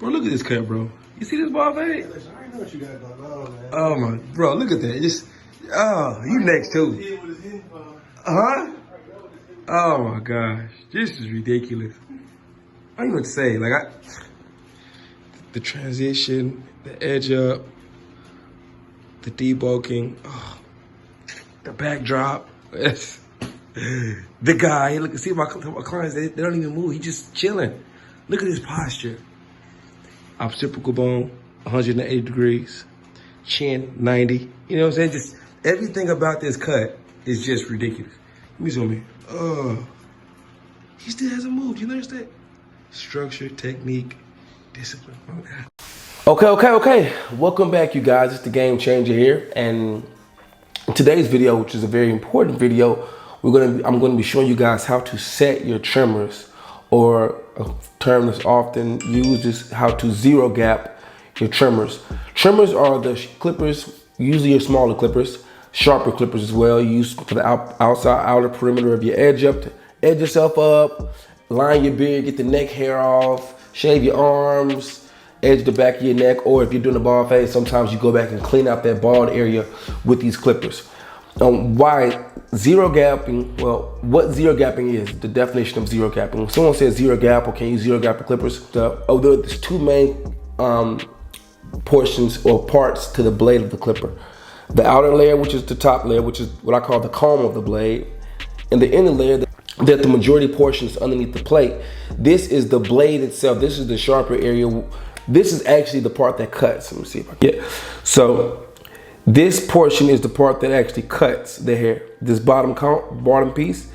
Bro, look at this cut, bro. You see this ball fade? I know what you got going on, man. Oh my, bro, look at that. Just, oh, you next too. Huh? Oh my gosh, this is ridiculous. I don't know what to say. Like, the transition, the edge up, the debulking, oh, the backdrop. The guy, look, see my clients, they don't even move. He just chilling. Look at his posture. Occipital bone, 180 degrees. Chin, 90. You know what I'm saying? Just everything about this cut is just ridiculous. Let me zoom in. Oh, he still hasn't moved. You notice that? Structure, technique, discipline. Oh, God. Okay. Welcome back, you guys. It's the GameChanger here, and in today's video, which is a very important video, I'm going to be showing you guys how to set your trimmers, or a term that's often used is how to zero gap your trimmers. Trimmers are the clippers, usually your smaller clippers, sharper clippers as well, used for the outer perimeter of your edge up to edge yourself up, line your beard, get the neck hair off, shave your arms, edge the back of your neck, or if you're doing a bald fade, sometimes you go back and clean out that bald area with these clippers. Why zero gapping? Well, what zero gapping is, the definition of zero gapping. When someone says zero gap, or can you zero gap the clippers? There's two main portions or parts to the blade of the clipper. The outer layer, which is the top layer, which is what I call the comb of the blade, and the inner layer that the majority portion is underneath the plate. This is the blade itself. This is the sharper area. This is actually the part that cuts. Let me see if I can get. So this portion is the part that actually cuts the hair. This bottom piece.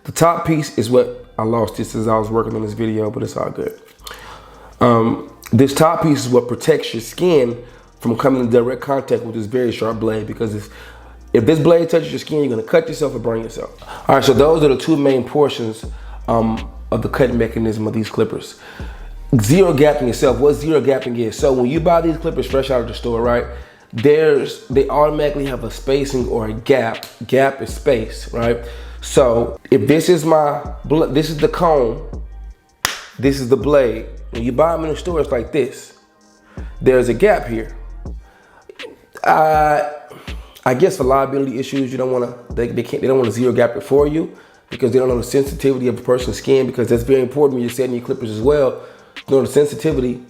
The top piece is what I lost this as I was working on this video, but it's all good. This top piece is what protects your skin from coming in direct contact with this very sharp blade, because if this blade touches your skin, you're gonna cut yourself or burn yourself. All right, so those are the two main portions of the cutting mechanism of these clippers. Zero gapping itself, what zero gapping is. So when you buy these clippers fresh out of the store, right, they automatically have a spacing or a gap. Gap is space, right? So if this is this is the comb, this is the blade. When you buy them in the store, it's like this. There's a gap here. I guess for liability issues, you don't want to. They don't want to zero gap it for you, because they don't know the sensitivity of a person's skin. Because that's very important when you're setting your clippers as well. You know the sensitivity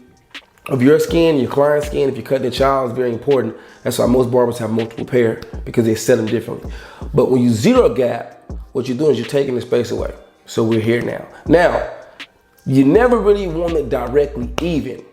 of your skin, your client's skin. If you're cutting a child, is very important. That's why most barbers have multiple pair, because they set them differently. But when you zero gap, what you're doing is you're taking the space away. So we're here now. Now, you never really want it directly even.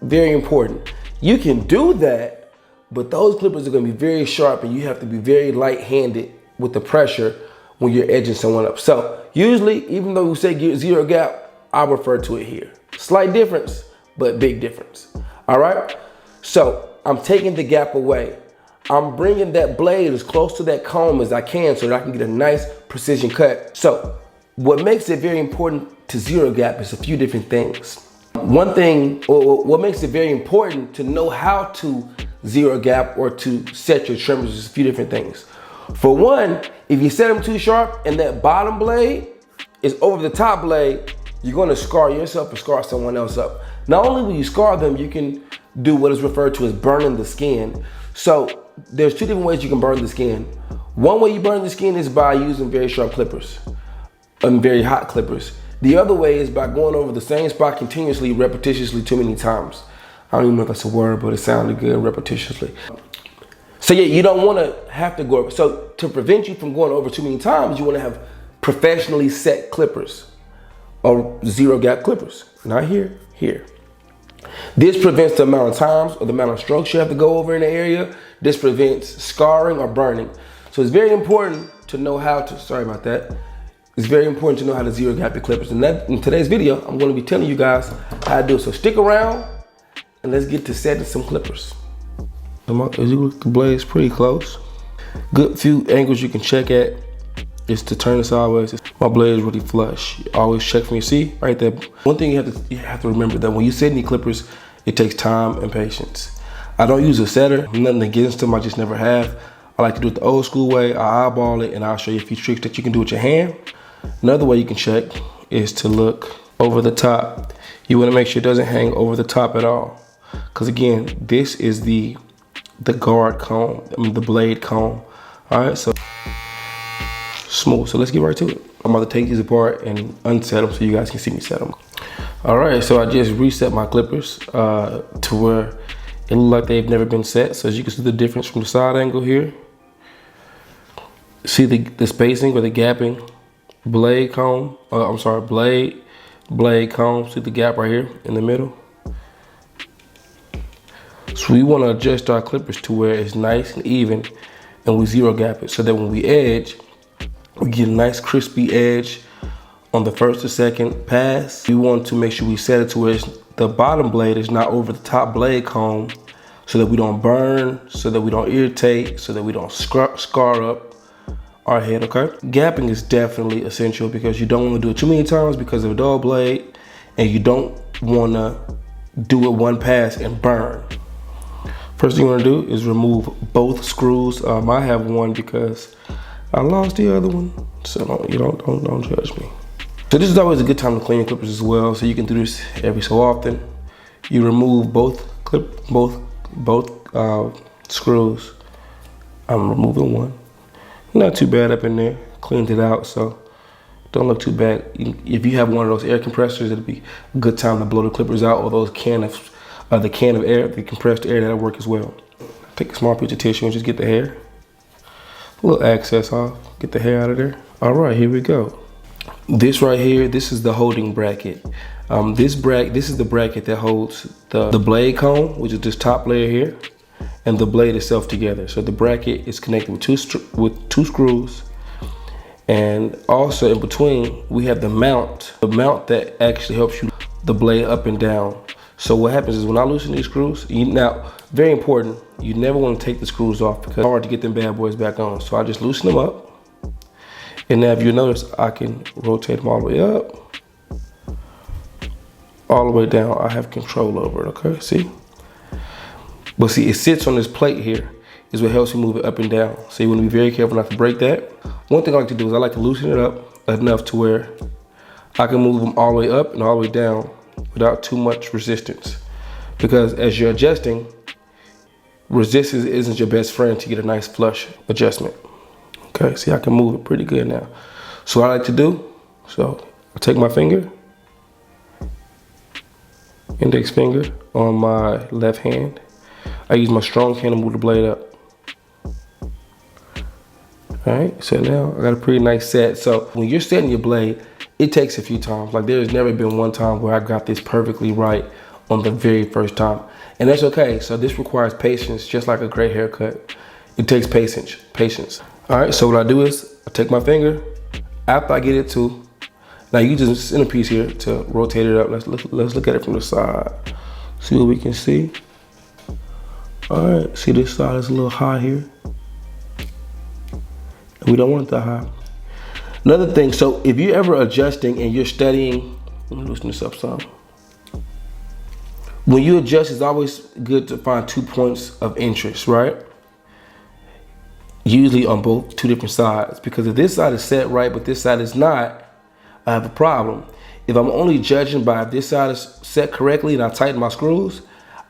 Very important. You can do that, but those clippers are going to be very sharp, and you have to be very light-handed with the pressure when you're edging someone up. So usually, even though we say zero gap, I refer to it here. Slight difference, but big difference. All right? So I'm taking the gap away. I'm bringing that blade as close to that comb as I can so that I can get a nice precision cut. So what makes it very important to zero gap is a few different things. One thing, or what makes it very important to know how to zero gap or to set your trimmers is a few different things. For one, if you set them too sharp and that bottom blade is over the top blade, you're gonna scar yourself or scar someone else up. Not only will you scar them, you can do what is referred to as burning the skin. So there's two different ways you can burn the skin. One way you burn the skin is by using very sharp clippers and very hot clippers. The other way is by going over the same spot continuously, repetitiously too many times. I don't even know if that's a word, but it sounded good, repetitiously. So yeah, you don't wanna have to go over. So to prevent you from going over too many times, you wanna have professionally set clippers, or zero gap clippers. Not here, here. This prevents the amount of times or the amount of strokes you have to go over in the area. This prevents scarring or burning. So it's very important to know how to, sorry about that. It's very important to know how to zero gap your clippers. And in today's video, I'm gonna be telling you guys how to do it. So stick around and let's get to setting some clippers. As you look, the blade's pretty close. Good few angles you can check at is to turn it sideways. My blade is really flush. You always check for me. See right there. One thing you have to remember, that when you set any clippers, it takes time and patience. I don't use a setter. Nothing against them. I just never have. I like to do it the old school way. I eyeball it, and I'll show you a few tricks that you can do with your hand. Another way you can check is to look over the top. You want to make sure it doesn't hang over the top at all. Because again, this is the guard comb, the blade comb. All right, so smooth. So let's get right to it. I'm about to take these apart and unset them so you guys can see me set them. All right, so I just reset my clippers to where it looks like they've never been set. So as you can see the difference from the side angle here. See the spacing or the gapping blade comb, blade comb. See the gap right here in the middle? So we want to adjust our clippers to where it's nice and even and we zero gap it so that when we edge, we get a nice crispy edge on the first or second pass. We want to make sure we set it to where the bottom blade is not over the top blade comb so that we don't burn, so that we don't irritate, so that we don't scar up our head, okay? Gapping is definitely essential because you don't want to do it too many times because of a dull blade, and you don't want to do it one pass and burn. First thing you want to do is remove both screws. I have one because I lost the other one, so don't judge me. So this is always a good time to clean your clippers as well. So you can do this every so often. You remove both screws. I'm removing one. Not too bad up in there. Cleaned it out, so don't look too bad. If you have one of those air compressors, it'll be a good time to blow the clippers out, or those the can of air, the compressed air, that'll work as well. Take a small piece of tissue and just get the hair, a little excess off. Get the hair out of there. All right, here we go. This right here, this is the holding bracket. This is the bracket that holds the blade comb, which is this top layer here, and the blade itself together. So the bracket is connected with two screws, and also in between we have the mount that actually helps you the blade up and down. So what happens is when I loosen these screws, now very important, you never want to take the screws off because it's hard to get them bad boys back on. So I just loosen them up, and now if you notice, I can rotate them all the way up, all the way down. I have control over it, okay, see? But see, it sits on this plate here, is what helps you move it up and down. So you want to be very careful not to break that. One thing I like to do is I like to loosen it up enough to where I can move them all the way up and all the way down without too much resistance. Because as you're adjusting, resistance isn't your best friend to get a nice flush adjustment. Okay, see, I can move it pretty good now. So what I like to do, so I take my finger, index finger on my left hand. I use my strong hand to move the blade up. All right, so now I got a pretty nice set. So when you're setting your blade, it takes a few times. Like there's never been one time where I got this perfectly right on the very first time. And that's okay. So this requires patience, just like a great haircut. It takes patience. All right, so what I do is I take my finger, after I get it to, now you use this centerpiece here to rotate it up. Let's look at it from the side. See what we can see. All right, see this side is a little high here. And we don't want it that high. Another thing, so if you're ever adjusting and you're studying, let me loosen this up some. When you adjust, it's always good to find 2 points of interest, right? Usually on two different sides, because if this side is set right, but this side is not, I have a problem. If I'm only judging by if this side is set correctly and I tighten my screws,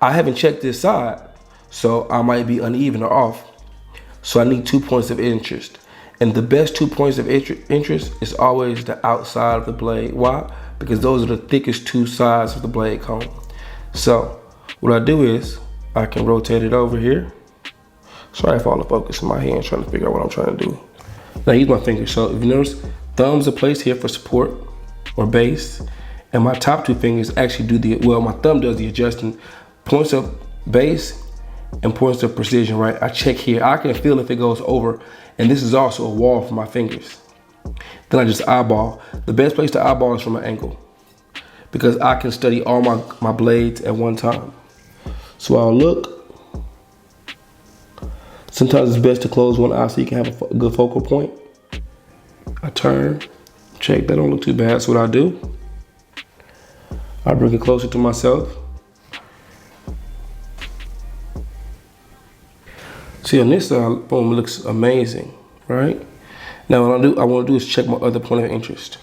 I haven't checked this side, so I might be uneven or off. So I need 2 points of interest. And the best 2 points of interest is always the outside of the blade. Why? Because those are the thickest two sides of the blade comb. So what I do is I can rotate it over here. Sorry if all the focus in my hand trying to figure out what I'm trying to do. Now I use my finger. So if you notice, thumbs are placed here for support or base. And my top two fingers actually do my thumb does the adjusting, points of base and points of precision, right? I check here, I can feel if it goes over, and this is also a wall for my fingers. Then I just eyeball. The best place to eyeball is from an angle, because I can study all my blades at one time. So I'll look. Sometimes it's best to close one eye so you can have a good focal point. I turn, check, that don't look too bad. So what I do, I bring it closer to myself. See, on this side, boom, it looks amazing, right? Now what I want to do is check my other point of interest.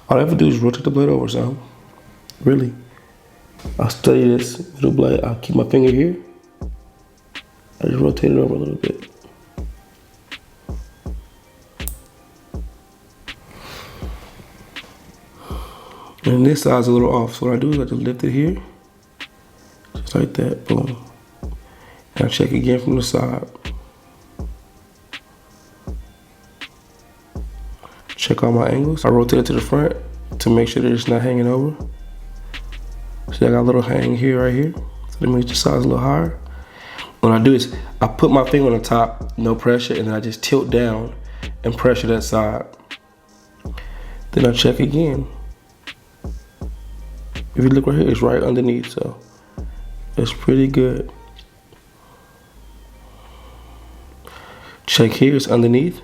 All I have to do is rotate the blade over some. Really. I'll study this middle blade. I'll keep my finger here. I just rotate it over a little bit. And this side's a little off. So what I do is I just lift it here. Just like that, boom. And I check again from the side. Check all my angles. I rotate it to the front to make sure that it's not hanging over. See, I got a little hang here, right here. So that makes the sides a little higher. What I do is I put my finger on the top, no pressure, and then I just tilt down and pressure that side. Then I check again. If you look right here, it's right underneath, so it's pretty good. Check here, it's underneath.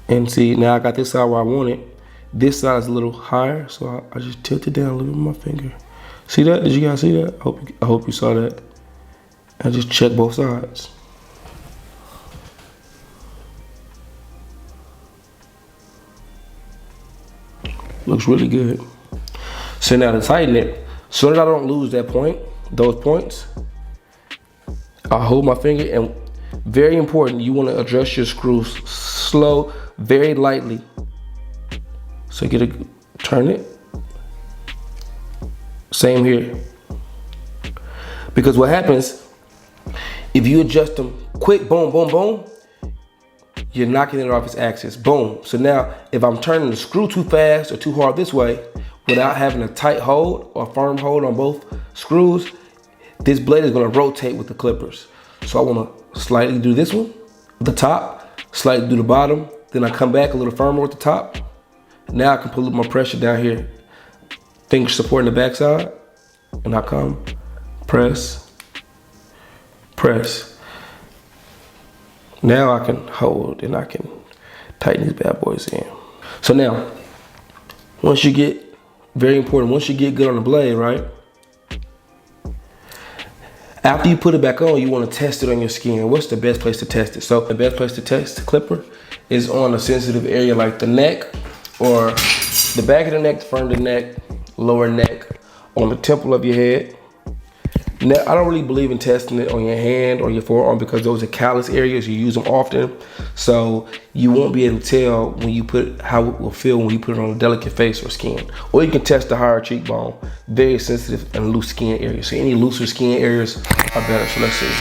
And see, now I got this side where I want it. This side is a little higher, so I just tilt it down a little bit with my finger. See that? Did you guys see that? I hope you saw that. I just check both sides. Looks really good. So now to tighten it, so that I don't lose that point, those points, I hold my finger, and very important, you want to adjust your screws slow, very lightly. So turn it. Same here. Because what happens, if you adjust them quick, boom, boom, boom, you're knocking it off its axis, boom. So now, if I'm turning the screw too fast or too hard this way, without having a tight hold or firm hold on both screws, this blade is gonna rotate with the clippers. So I wanna slightly do this one, the top, slightly do the bottom, then I come back a little firmer with the top. Now I can put a little more pressure down here. Finger supporting the backside, and I come, press, press. Now I can hold and I can tighten these bad boys in. So now, once you get, very important, once you get good on the blade, right? After you put it back on, you want to test it on your skin. What's the best place to test it? So the best place to test the clipper is on a sensitive area like the neck, or the back of the neck, the front of the neck, lower neck, on the temple of your head. Now, I don't really believe in testing it on your hand or your forearm because those are callous areas. You use them often. So you won't be able to tell when you put how it will feel when you put it on a delicate face or skin. Or you can test the higher cheekbone, very sensitive and loose skin areas. So any looser skin areas are better. So let's see.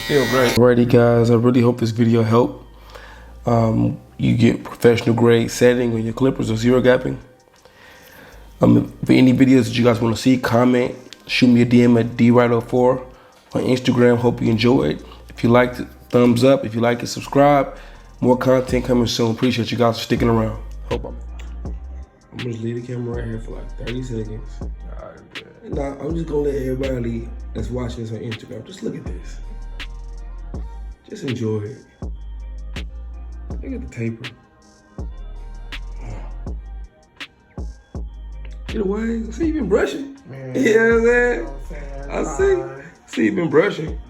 Feel great. Alrighty guys, I really hope this video helped. You get professional grade setting on your clippers or zero gapping. For any videos that you guys want to see, comment, shoot me a DM at dright04 on Instagram. Hope you enjoyed. If you liked it, thumbs up. If you like it, subscribe. More content coming soon. Appreciate you guys for sticking around. I'm gonna just leave the camera right here for like 30 seconds. Nah, I'm just gonna let everybody that's watching this on Instagram just look at this. Just enjoy it. Look at the taper. Get away. See, you been brushing. Man, you know what I'm saying? I see. See, you been brushing.